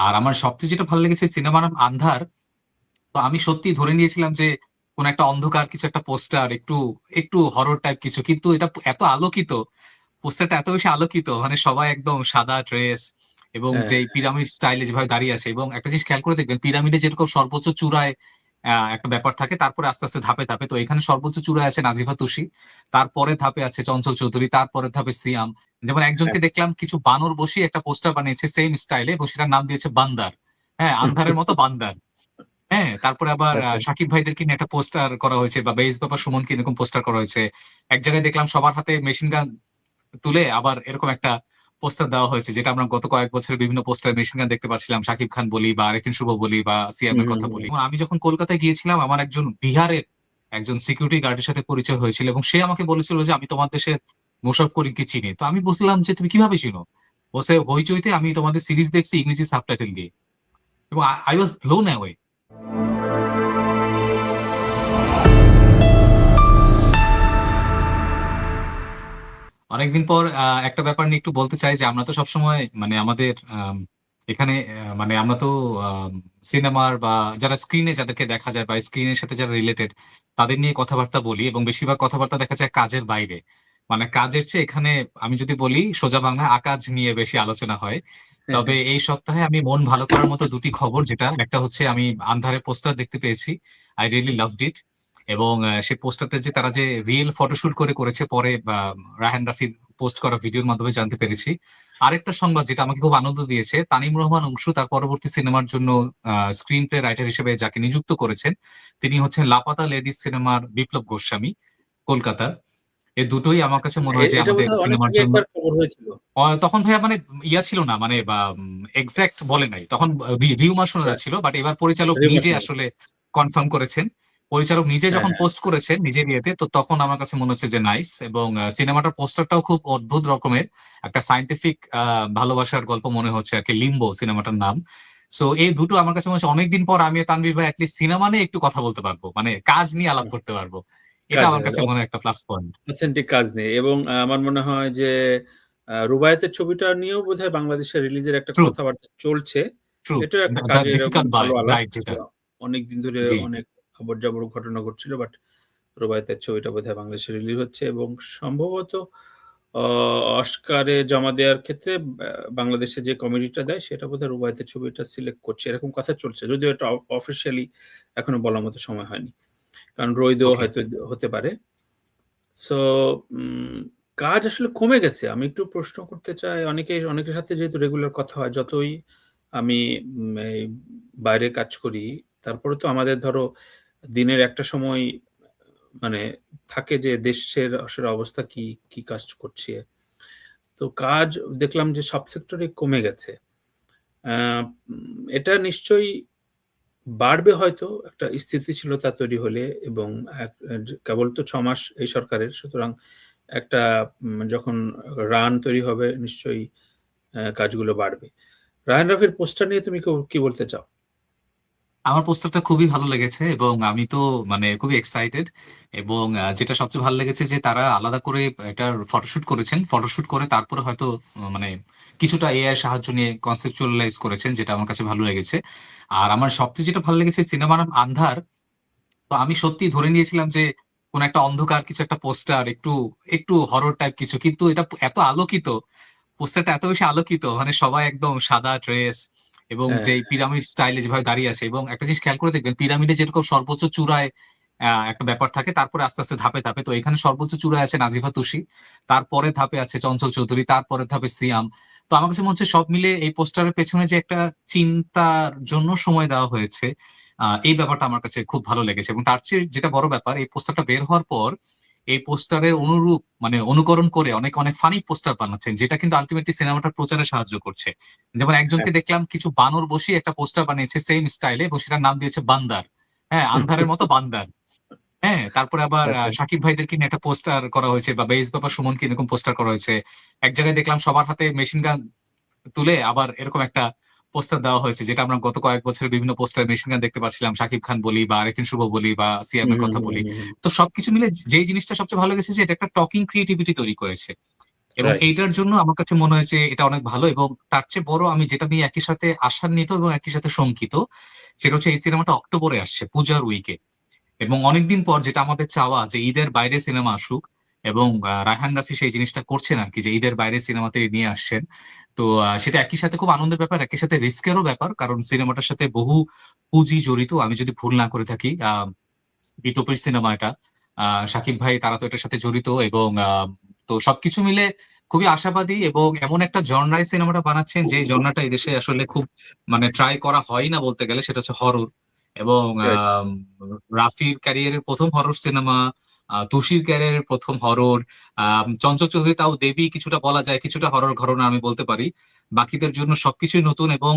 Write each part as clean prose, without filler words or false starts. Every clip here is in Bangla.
আর আমার সবচেয়ে যেটা ভালো লেগেছে সিনেমার নাম আন্ধার। তো আমি সত্যি ধরে নিয়েছিলাম যে কোন একটা অন্ধকার কিছু একটা পোস্টার, একটু একটু হরর টাইপ কিছু, কিন্তু এটা এত আলোকিত, পোস্টারটা এত বেশি আলোকিত, মানে সবাই একদম সাদা ড্রেস এবং হ্যাঁ, যে পিরামিড স্টাইলে যেভাবে দাঁড়িয়ে আছে, এবং একটা জিনিস খেয়াল করে দেখবেন পিরামিডে যেরকম সর্বোচ্চ চূড়ায় একটা ব্যাপার থাকে, তারপরে আস্তে আস্তে ধাপে ধাপে, তো এখানে সর্বোচ্চ চূড়ায় আছে নাজিফা তুষি, তারপরে ধাপে আছে চঞ্চল চৌধুরী, তারপরে ধাপে সিয়াম। যেমন হ্যাঁ। একজনকে দেখলাম কিছু বানর বসিয়ে একটা পোস্টার বানিয়েছে সেম স্টাইলে, এবং সেটার নাম দিয়েছে বান্দার। হ্যাঁ, আন্ধারের মতো বান্দার। হ্যাঁ, তারপরে আবার আচ্ছা। সাকিব ভাইদেরকে নিয়ে একটা পোস্টার করা হয়েছে, বা বেশ ব্যাপার সুমনকে এরকম পোস্টার করা হয়েছে। এক জায়গায় দেখলাম সবার হাতে মেশিন গান তুলে আবার এরকম একটা পোস্টার দেওয়া হয়েছে, যেটা আমরা গত কয়েক বছরের বিভিন্ন পোস্টার মেশিন গান দেখতে পাচ্ছিলাম, শাকিব খান বলি বা আরেফিন শুভ বলি বা সিয়াম হুম, এর হুম, কথা হুম, বলি। হুম। এবং আমি যখন কলকাতায় গিয়েছিলাম, আমার একজন বিহারের একজন সিকিউরিটি গার্ডের সাথে পরিচয় হয়েছিল, এবং সে আমাকে বলেছিল যে আমি তোমার দেশের মোশাররফ করিমকে চিনি। তো আমি বুঝলাম যে তুমি কিভাবে চিনো। বলছে হইচইতে আমি তোমাদের সিরিজ দেখছি ইংরেজি সাবটাইটেল দিয়ে, এবং আই ওয়াজ ব্লোন অ্যাওয়ে। অনেকদিন পর একটা ব্যাপার নিয়ে একটু বলতে চাই, যে আমরা তো সবসময় মানে আমাদের এখানে মানে আমরা তো সিনেমার বা যারা স্ক্রিনে যাদেরকে দেখা যায় বা স্ক্রিনের সাথে যারা রিলেটেড, তাদের নিয়ে কথাবার্তা বলি, এবং বেশিরভাগ কথাবার্তা দেখা যায় কাজের বাইরে। মানে কাজের চেয়ে এখানে আমি যদি বলি সোজা বাংলা, আকাজ নিয়ে বেশি আলোচনা হয়। তবে এই সপ্তাহে আমি মন ভালো করার মতো দুটি খবর, যেটা একটা হচ্ছে আমি আন্ধারে পোস্টার দেখতে পেয়েছি। I really loved it. এবং সেই পোস্টারটা যে তারা যে রিয়েল ফটোশুট করে করেছে, পরে রায়হান রাফির পোস্ট করা ভিডিওর মাধ্যমে জানতে পেরেছি। আরেকটা সংবাদ যেটা আমাকে খুব আনন্দ দিয়েছে, তানিম রহমান অংশু তার পরবর্তী সিনেমার জন্য স্ক্রিন প্লে রাইটার হিসেবে যাকে নিযুক্ত করেছেন, তিনি হচ্ছেন লাপাতা লেডিস সিনেমার বিপ্লব গোস্বামী, কলকাতা। এ দুটোই আমার কাছে মনে হয় যে এটা আমাদের বোধহয় অনেক সিনেমার আগে জন্য একবার খবর হয়েছিল। তখন ভাইয়া মানে ইয়া ছিল না, মানে বা এক্সাক্ট বলে নাই তখন, রিউমার শোনা যাচ্ছিল, বাট এবার পরিচালক নিজে রিমার্শনাল। আসলে কনফার্ম করেছেন। পরিচালক নিজে হ্যাঁ, যখন হ্যাঁ। পোস্ট করেছেন নিজের ইয়েতে, তো তখন আমার কাছে মনে হচ্ছে যে নাইস। এবং সিনেমাটার পোস্টারটাও খুব অদ্ভুত রকমের, একটা সায়েন্টিফিক ভালোবাসার গল্প মনে হচ্ছে আর কি, লিম্বো সিনেমাটার নাম। সো এই দুটো আমার কাছে মনে হচ্ছে অনেকদিন পর আমি আর তানভীর ভাই অ্যাটলিস্ট সিনেমা নিয়ে একটু কথা বলতে পারবো, মানে কাজ নিয়ে আলাপ করতে পারবো। এটা কাজ আমার কাছে মনে হয় একটা প্লাস পয়েন্ট। অথেন্টিক কাজ নেই, এবং আমার মনে হয় যে রুবায়েতের ছবিটা নিয়েও বোধহয় বাংলাদেশে রিলিজের একটা ট্রু, কথাবার্তা চলছে। ট্রু। এটাও একটা দ্য কাজের ডিফিকাল্ট বাই, ভালো আলাপ রাইট, যে যেটা। অনেকদিন ধরে জি। অনেক আবর যাবর ঘটনা ঘটছিল, বাট রুবায়েতের ছবিটা বোধহয় বাংলাদেশে রিলিজ হচ্ছে, এবং সম্ভবত অস্কারে জমা দেওয়ার ক্ষেত্রে বাংলাদেশে যে কমিটিটা দেয় সেটা বোধহয় রুবায়েতের ছবিটা সিলেক্ট করছে, এরকম কথা চলছে, যদিও এটা অফিসিয়ালি এখনো বলার মতো সময় হয়নি, কারণ রইদও ওকে। হয়তো হতে পারে। সো কাজ আসলে কমে গেছে। আমি একটু প্রশ্ন করতে চাই, অনেকের সাথে যেহেতু রেগুলার কথা হয়, যতই আমি এই বাইরে কাজ করি, তারপরে তো আমাদের ধরো দিনের একটা সময় মানে থাকে যে দেশের আসলে অবস্থা কি, কি কাজ করছি। তো কাজ দেখলাম যে সব সেক্টরে কমে গেছে। আ এটা নিশ্চয়ই বাড়বে হয়তো একটা স্থিতিশীলতা তৈরি হলে, এবং এক কেবল তো ৬ মাস এই সরকারের। সুতরাং একটা যখন রান তৈরি হবে নিশ্চয়ই কাজগুলো বাড়বে। রায়ান রাফির পোস্টার নিয়ে তুমি কি বলতে চাও? আমার প্রস্তাবটা খুবই ভালো লেগেছে, এবং আমি তো মানে খুবই এক্সাইটেড। এবং যেটা সবচেয়ে ভালো লেগেছে যে তারা আলাদা করে এটার ফটোশুট করেছেন, ফটোশুট করে তারপরে হয়তো মানে কিছুটা এআই সাহায্য নিয়ে কনসেপচুয়ালাইজ করেছেন, যেটা আমার কাছে ভালো লেগেছে। আর আমার সবচেয়ে যেটা ভালো লেগেছে সিনেমার নাম আন্ধার। তো আমি সত্যি ধরে নিয়েছিলাম যে কোন একটা অন্ধকার কিছু একটা পোস্টার, একটু একটু হরর টাইপ কিছু, কিন্তু এটা এত আলোকিত, পোস্টারটা এত বেশি আলোকিত, মানে সবাই একদম সাদা ড্রেস এবং হ্যাঁ, যে পিরামিড স্টাইলে যেভাবে দাঁড়িয়ে আছে, এবং একটা জিনিস খেয়াল করে দেখবেন পিরামিডে যেরকম সর্বোচ্চ চূড়ায় একটা ব্যাপার থাকে, তারপরে আস্তে আস্তে ধাপে ধাপে, তো এখানে সর্বোচ্চ চূড়ায় আছে নাজিফা তুষি, তারপরে ধাপে আছে চঞ্চল চৌধুরী, তারপরে ধাপে সিয়াম। তো আমার কাছে মনে হচ্ছে সব মিলে এই পোস্টারের পেছনে যে একটা চিন্তার জন্য সময় দেওয়া হয়েছে, এই ব্যাপারটা আমার কাছে খুব ভালো লেগেছে। এবং তার চেয়ে যেটা বড় ব্যাপার, এই পোস্টারটা বের হওয়ার পর এই পোস্টারের অনুরূপ মানে অনুকরণ করে অনেক অনেক ফানি পোস্টার বানাচ্ছেন, যেটা কিন্তু আলটিমেটলি সিনেমাটার প্রচারে সাহায্য করছে। যেমন হ্যাঁ। একজনকে দেখলাম কিছু বানর বসিয়ে একটা পোস্টার বানিয়েছে সেম স্টাইলে, এবং সেটার নাম দিয়েছে বান্দার। হ্যাঁ, আন্ধারের মতো বান্দার। হ্যাঁ, তারপরে আবার আচ্ছা। শাকিব ভাইদেরকে নিয়ে একটা পোস্টার করা হয়েছে, বা বেশ ব্যাপার সুমনকে এরকম পোস্টার করা হয়েছে। এক জায়গায় দেখলাম সবার হাতে মেশিন গান তুলে আবার এরকম একটা পোস্টার দেওয়া হয়েছে, যেটা আমরা গত কয়েক বছরের বিভিন্ন পোস্টার মেশিন গান দেখতে পাচ্ছিলাম, শাকিব খান বলি বা আরেফিন শুভ বলি বা সিয়াম হুম, এর হুম, কথা হুম, বলি। হুম, হুম। তো সবকিছু মিলে যেই জিনিসটা সবচেয়ে ভালো লেগেছে যে এটা একটা টকিং ক্রিয়েটিভিটি তৈরি করেছে। এবং রাইট। এইটার জন্য আমার কাছে মনে হয়েছে এটা অনেক ভালো। এবং তার চেয়ে বড় আমি যেটা নিয়ে একই সাথে আশান্বিত এবং একই সাথে শঙ্কিত, সেটা হচ্ছে এই সিনেমাটা অক্টোবরে আসছে, পূজার উইকে। এবং অনেকদিন পর যেটা আমাদের চাওয়া যে ঈদের বাইরে সিনেমা আসুক, এবং রায়হান রাফি সেই জিনিসটা করছেন আর কি, যে ঈদের বাইরে সিনেমাতে নিয়ে আসছেন। তো সেটা একই সাথে খুব আনন্দের ব্যাপার, একই সাথে রিস্কেরও ব্যাপার, কারণ সিনেমাটার সাথে বহু পুঁজি জড়িত। আমি যদি ভুল না করে থাকি, বিটপির সিনেমা এটা, শাকিব ভাই তারা তো এটার সাথে জড়িত। এবং তো সবকিছু মিলে খুবই আশাবাদী, এবং এমন একটা জনরায় সিনেমাটা বানাচ্ছেন যে জনরাটা এদেশে আসলে খুব মানে ট্রাই করা হয় না বলতে গেলে, সেটা হচ্ছে হরর। এবং রাইট। রাফির ক্যারিয়ারের প্রথম হরর সিনেমা, তুষির ক্যারিয়ারের প্রথম হরর, চঞ্চল চৌধুরী তাও দেবী কিছুটা বলা যায়, কিছুটা হরর ঘরনা আমি বলতে পারি। বাকিদের জন্য সবকিছুই নতুন। এবং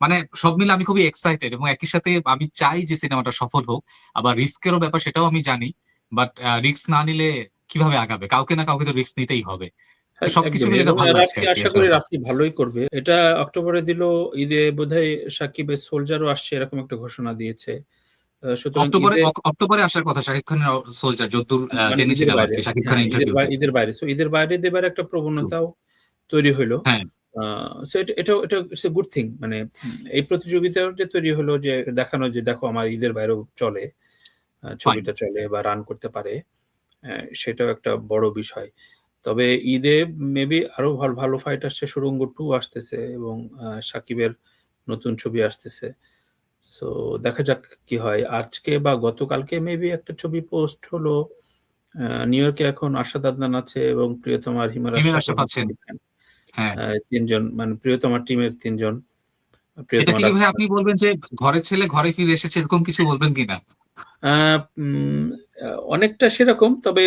মানে সব মিলে আমি খুবই এক্সাইটেড, এবং একই সাথে আমি চাই যে সিনেমাটা সফল হোক। আবার রিস্কেরও ব্যাপার সেটাও আমি জানি, বাট রিস্ক না নিলে কিভাবে আগাবে? কাউকে না কাউকে তো রিস্ক নিতেই হবে। তো হ্যাঁ, সবকিছু একদমই। মিলে এটা এবং ভালো লাগছে রাফি, আর কি আশা করি আসলে। রাফি ভালোই করবে। এটা অক্টোবরে দিল, ঈদে বোধহয় সাকিবের সোলজারও আসছে এরকম একটা ঘোষণা দিয়েছে। সুতরাং অক্টোবরে ঈদে, অক্টোবরে আসার কথা শাকিব খানের সোলজার, যদ্দূর মানে ঈদের জেনেছিলাম আর বাইরে, কি শাকিব হ্যাঁ, খানের ইন্টারভিউতে। ঈদের বাইরে। সো ঈদের বাইরে দেবার একটা প্রবণতাও তৈরি হইলো। হ্যাঁ, সো এটা ইটস এ গুড থিং। মানে এই প্রতিযোগিতার যে তৈরি হলো, যে দেখানো যে দেখো আমার ঈদের বাইরেও চলে, ফাইন। ছবিটা চলে বা রান করতে পারে, সেটাও একটা বড় বিষয়। তবে ঈদে মেবি আরো ভালো ভালো ফাইট আসছে, সুড়ঙ্গ 2 আসতেছে, এবং সাকিবের নতুন ছবি আসতেছে। সো দেখা যাক কি হয়। আজকে বা গতকালকে মেবি একটা ছবি পোস্ট হলো। নিউ ইয়র্কে এখন আরশাদ আদনান আছে এবং প্রিয়তমার হিমেল হিমেল আশরাফ আশরাফ এবং আছেন। শাকিব খান। হ্যাঁ, ৩ জন, মানে প্রিয়তমার টিমের ৩ জন। এটা প্রিয়তমা কি ভাই রাজকুমার। আপনি বলবেন যে ঘরের ছেলে ঘরে ফিরে এসেছে, এরকম কিছু বলবেন কিনা? আ উম অনেকটা সেরকম। তবে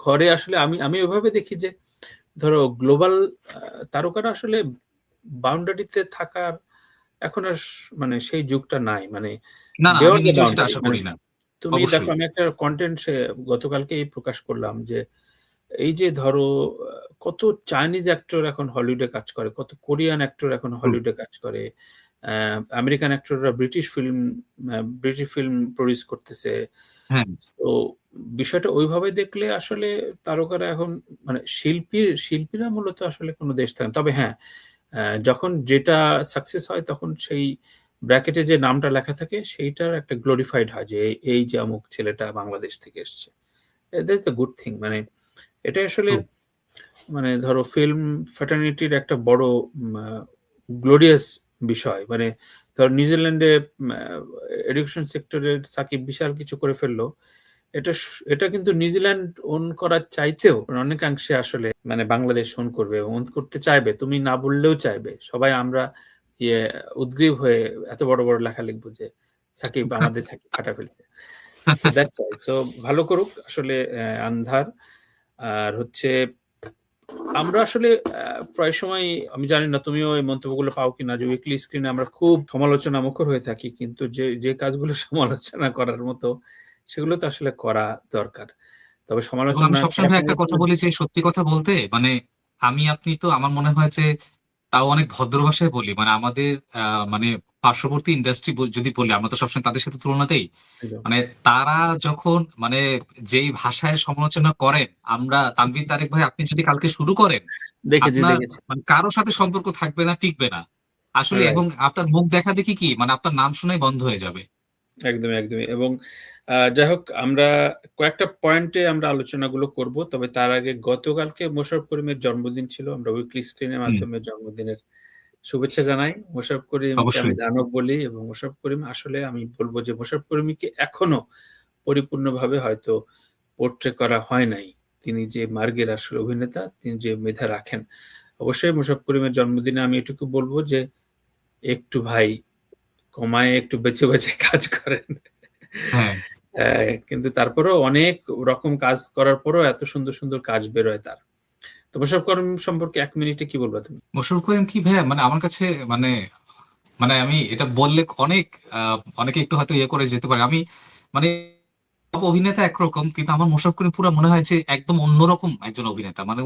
ঘরে আসলে আমি আমি ওইভাবে দেখি যে, ধরো গ্লোবাল আ তারকারা আসলে বাউন্ডারিতে থাকার এখন আর মানে সেই যুগটা নাই। মানে না, না, আমি বিয়ন্ড দ্যা নিজেও সেটা বাউন্ডারি। আশা মানে করি না। তুমি দেখো, অবশ্যই। আমি একটা কনটেন্ট গতকালকেই প্রকাশ করলাম যে, এই যে ধরো কত চাইনিজ অ্যাক্টর এখন হলিউডে কাজ করে, কত কোরিয়ান অ্যাক্টর এখন হুম, হলিউডে কাজ করে। আ আমেরিকান অ্যাক্টররা ব্রিটিশ ফিল্ম প্রডিউস করতেছে। হ্যাঁ, তো বিষয়টা ওইভাবে দেখলে আসলে তারকারা এখন, মানে শিল্পীরা মূলত আসলে কোন দেশ থাকে না। তবে হ্যাঁ, যখন যেটা সাকসেস হয় তখন সেই ব্র্যাকেটে যে নামটা লেখা থাকে সেইটার একটা গ্লোরিফাইড হয় যে, এই যে অমুক ছেলেটা বাংলাদেশ থেকে এসছে। That's the good thing. মানে এটা আসলে, ট্রু। মানে ধরো ফিল্ম ফ্র্যাটার্নিটির একটা বড় গ্লোরিয়াস বিষয়। মানে ধরো নিউজিল্যান্ডে এডুকেশন সেক্টরে সাকিব বিশাল কিছু করে ফেললো। এটা কিন্তু নিউজিল্যান্ড ওন করার চাইতেও অনেকাংশে আসলে মানে বাংলাদেশ ওন করবে এবং ওন করতে চাইবে। তুমি না বললেও চাইবে। সবাই আমরা ইয়ে উদগ্রীব হয়ে এত বড়, বড় লেখা লিখব যে আমাদের সাকিব ফাটা ফেলছে। So that's why. সো ভালো করুক আসলে আন্ধার। আর হচ্ছে আমরা আসলে প্রায় সময়, আমি জানি না তুমিও এই মন্তব্যগুলো পাও কিনা, যে উইকলি স্ক্রিনে আমরা খুব সমালোচনা মুখর হয়ে থাকি। কিন্তু যে কাজগুলো সমালোচনা করার মতো, সেগুলো তো আসলে করা দরকার। তবে এবং আমি সমালোচনা সবসময় করার ভাই একটা সময় কথা বলি যে সত্যি কথা বলতে মানে আমি আপনি তো আমার মনে হয় যে তাও অনেক ভদ্র ভাষায় বলি, মানে আমাদের মানে পার্শ্ববর্তী ইন্ডাস্ট্রি যদি বলি, আমরা তো সবসময় তাদের সাথে তুলনাতেই, একদম। মানে তারা যখন মানে যেই ভাষায় সমালোচনা করেন, আমরা তানভীর তারেক ভাই আপনি যদি কালকে শুরু করেন, দেখেছি, আপনার দেখেছি। মানে কারোর সাথে সম্পর্ক থাকবে না, টিকবে না আসলে। এবং রাইট। আপনার মুখ দেখা দেখি কি মানে আপনার নাম শুনেই বন্ধ হয়ে যাবে। একদমই, একদমই। এবং যাই হোক, আমরা কয়েকটা পয়েন্টে আমরা আলোচনাগুলো করব। তবে তার আগে গতকালকে মোশাররফ করিমের জন্মদিন ছিল। আমরা উইকলি স্ক্রিনের হুম, মাধ্যমে জন্মদিনের শুভেচ্ছা জানাই। মোশাররফ করিমকে আমি অবশ্যই। দানব বলি, এবং মোশাররফ করিম আসলে, আমি বলব যে মোশাররফ করিমকে এখনো পরিপূর্ণভাবে হয়তো পোর্ট্রে করা হয় নাই। তিনি যে মার্গের আসলে অভিনেতা, তিনি যে মেধা রাখেন। অবশ্যই মোশাররফ করিমের জন্মদিনে আমি এটুকু বলব যে, একটু ভাই কমায় একটু বেঁচে, বেঁচে কাজ করেন। হ্যাঁ, কিন্তু তারপরেও অনেক রকম কাজ করার পরেও এত সুন্দর, সুন্দর কাজ বেরোয় তার। তো মোশাররফ করিম সম্পর্কে ১ মিনিটে কি বলবা তুমি? মোশাররফ করিম কি ভাইয়া, মানে আমার কাছে মানে মানে আমি এটা বললে অনেক অনেকে একটু হয়তো ইয়ে করে যেতে পারে। আমি মানে সব অভিনেতা একরকম, কিন্তু আমার মোশাররফ করিম পুরো মনে হয় যে একদম অন্যরকম একজন অভিনেতা। মানে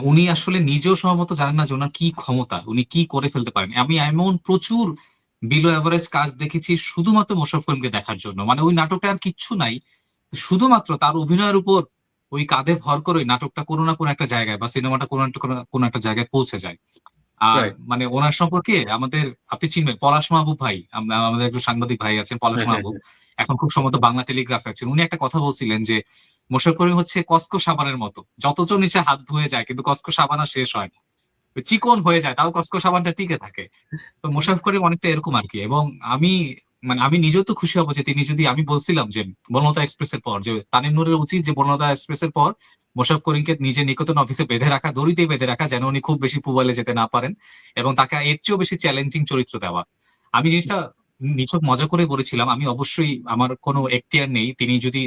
উনি আসলে নিজেও সম্ভবত জানেন না যে ওনার কি ক্ষমতা, উনি কি করে ফেলতে পারেন। আমি এমন প্রচুর বিলো এভারেজ কাজ দেখেছি শুধুমাত্র মোশাররফ করিমকে দেখার জন্য। মানে ওই নাটকে আর কিচ্ছু নাই, শুধুমাত্র তার অভিনয়ের উপর ওই কাঁধে ভর করে ওই নাটকটা কোনো না কোনো একটা জায়গায় বা সিনেমাটা কোনো একটা জায়গায় পৌঁছে যায়। আর রাইট। মানে ওনার সম্পর্কে আমাদের, আপনি চিনবেন পলাশ মাহবুব ভাই, আমাদের একজন সাংবাদিক ভাই আছেন পলাশ হ্যাঁ, হ্যাঁ, মাহবুব, হ্যাঁ। এখন খুব সম্ভবত বাংলা টেলিগ্রাফে আছেন। উনি একটা কথা বলছিলেন যে মোশাররফ করিম হচ্ছে কসকো সাবানের মতো, যতজন নিচে হাত ধুয়ে যায় কিন্তু কসকো সাবান আর শেষ হয় না, ওই চিকন হয়ে যায় তাও কসকো সাবানটা টিকে থাকে। তো মোশাররফ করিম অনেকটা এরকম আর কি। এবং আমি মানে আমি নিজেও তো খুশি হব যে তিনি যদি, আমি বলছিলাম যে বনলতা এক্সপ্রেস এর পর যে তানিম নূরের উচিত যে বনলতা এক্সপ্রেস এর পর মোশাররফ করিমকে নিজের নিকটতম অফিসে বেঁধে রাখা, দড়িতে বেঁধে রাখা, যেন উনি খুব বেশি পুবালে যেতে না পারেন এবং তাকে এর চেয়েও বেশি চ্যালেঞ্জিং চরিত্র দেওয়া। আমি জিনিসটা নিছক মজা করে বলেছিলাম। আমি অবশ্যই, আমার কোনো এখতিয়ার নেই,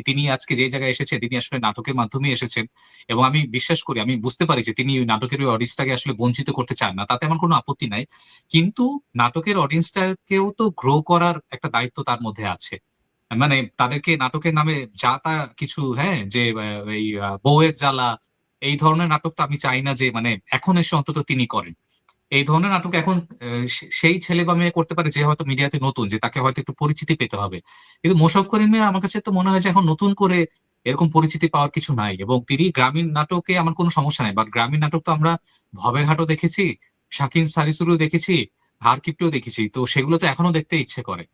তিনি আজকে যে জায়গায় এসেছেন তিনি আসলে নাটকের মাধ্যমে এসেছেন এবং আমি বিশ্বাস করি, আমি বুঝতে পারি যে তিনি ওই নাটকের ওই অডিয়েন্সটাকে আসলে বঞ্চিত করতে চান না, তাতে আমার কোনো আপত্তি নাই। কিন্তু নাটকের অডিয়েন্সটাকেও তো গ্রো করার একটা দায়িত্ব তার মধ্যে আছে। মানে তাদেরকে নাটকের নামে যা তা কিছু, হ্যাঁ, যে এই বউয়ের জ্বালা, এই ধরনের নাটক তো আমি চাই না যে মানে এখন এসে অন্তত তিনি করেন। এই ধরনের নাটক এখন সেই ছেলে বা মেয়ে করতে পারে যে হয়তো মিডিয়াতে নতুন, যে তাকে হয়তো একটু পরিচিতি পেতে হবে। কিন্তু মোশাররফ করিমের আমার কাছে তো মনে হয় যে এখন নতুন করে এরকম পরিচিতি পাওয়ার কিছু নাই। এবং তিনি গ্রামীণ নাটকে আমার কোনো সমস্যা নাই, বাট গ্রামীণ নাটক তো আমরা ভবের হাটও দেখেছি, শাকিন সারিসুরও দেখেছি, হারকিপটেও দেখেছি, তো সেগুলো তো এখনো দেখতে ইচ্ছে করে।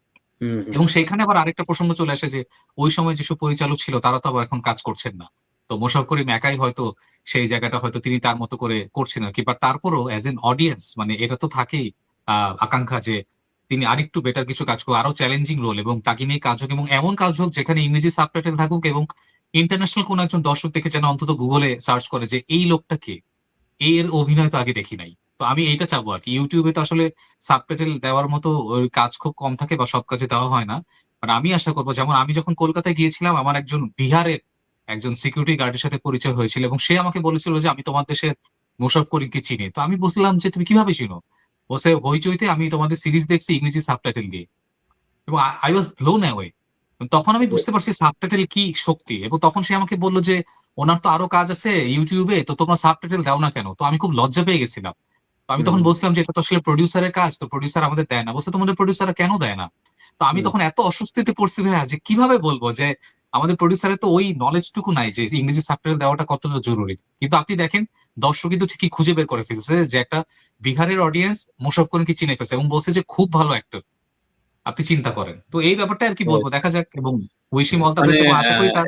হুম, হুম। এবং সেইখানে আবার আরেকটা প্রসঙ্গ চলে আসে যে ওই সময় যেসব পরিচালক ছিল তারা তো আবার এখন কাজ করছেন না। তো মোশাররফ করিম একাই হয়তো সেই জায়গাটা হয়তো তিনি তার মতো করে করছেন আর কি। বাট তারপরও অ্যাজ এন অডিয়েন্স মানে এটা তো থাকেই আকাঙ্ক্ষা যে তিনি আরেকটু বেটার কিছু কাজ করুক, আরো চ্যালেঞ্জিং রোল, এবং তাকে নিয়ে কাজ হোক এবং এমন কাজ হোক যেখানে ইংরেজি সাবটাইটেল থাকুক এবং ইন্টারন্যাশনাল কোন একজন দর্শক দেখে যেন অন্তত গুগলে সার্চ করে যে এই লোকটা কে, এর অভিনয় তো আগে দেখি নাই। তো আমি এইটা চাবো আর কি। ইউটিউবে তো আসলে সাবটাইটেল দেওয়ার মতো ওই কাজ খুব কম থাকে বা সব কাজে দেওয়া হয় না। বাট আমি আশা করবো, যেমন আমি যখন কলকাতায় গিয়েছিলাম আমার একজন বিহারের একজন সিকিউরিটি গার্ডের সাথে পরিচয় হয়েছিল এবং সে আমাকে বলেছিল যে আমি তোমার দেশের মোশাররফ করিমকে চিনি। তো আমি বুঝলাম যে তুমি কিভাবে চিনো? বলছে হইচইতে আমি তোমাদের সিরিজ দেখছি ইংরেজি সাবটাইটেল দিয়ে। এবং আই ওয়াজ ব্লোন অ্যাওয়ে। তখন আমি বুঝতে পারছি সাবটাইটেল কি শক্তি। এবং তখন সে আমাকে বলল যে ওনার তো আরো কাজ আছে ইউটিউবে, তো তোমরা সাবটাইটেল দাও না কেন? তো আমি খুব লজ্জা পেয়ে গেছিলাম। তো আমি তখন হুম। বলছিলাম যে এটা তো আসলে প্রডিউসারের কাজ, তো প্রডিউসার আমাদের দেয় না। বলছে তোমাদের প্রডিউসাররা কেন দেয় না? তো আমি হুম। তখন এত অস্বস্তিতে পড়ছি ভাইয়া যে কিভাবে বলবো যে আমাদের প্রডিউসারের তো ওই নলেজটুকু নাই যে ইংরেজি সাবটাইটেল দেওয়াটা কতটা জরুরি। কিন্তু আপনি দেখেন দর্শক কিন্তু ঠিকই খুঁজে বের করে ফেলছে যে একটা বিহারের অডিয়েন্স মোশাররফ করিমকে চিনে ফেলছে এবং বলছে যে খুব ভালো অ্যাক্টর। আপনি চিন্তা করেন। তো এই ব্যাপারটা আর কি তো বলবো, দেখা যাক। এবং উইশ হিম অল দ্যা মানে বেস্ট এবং আশা করি তার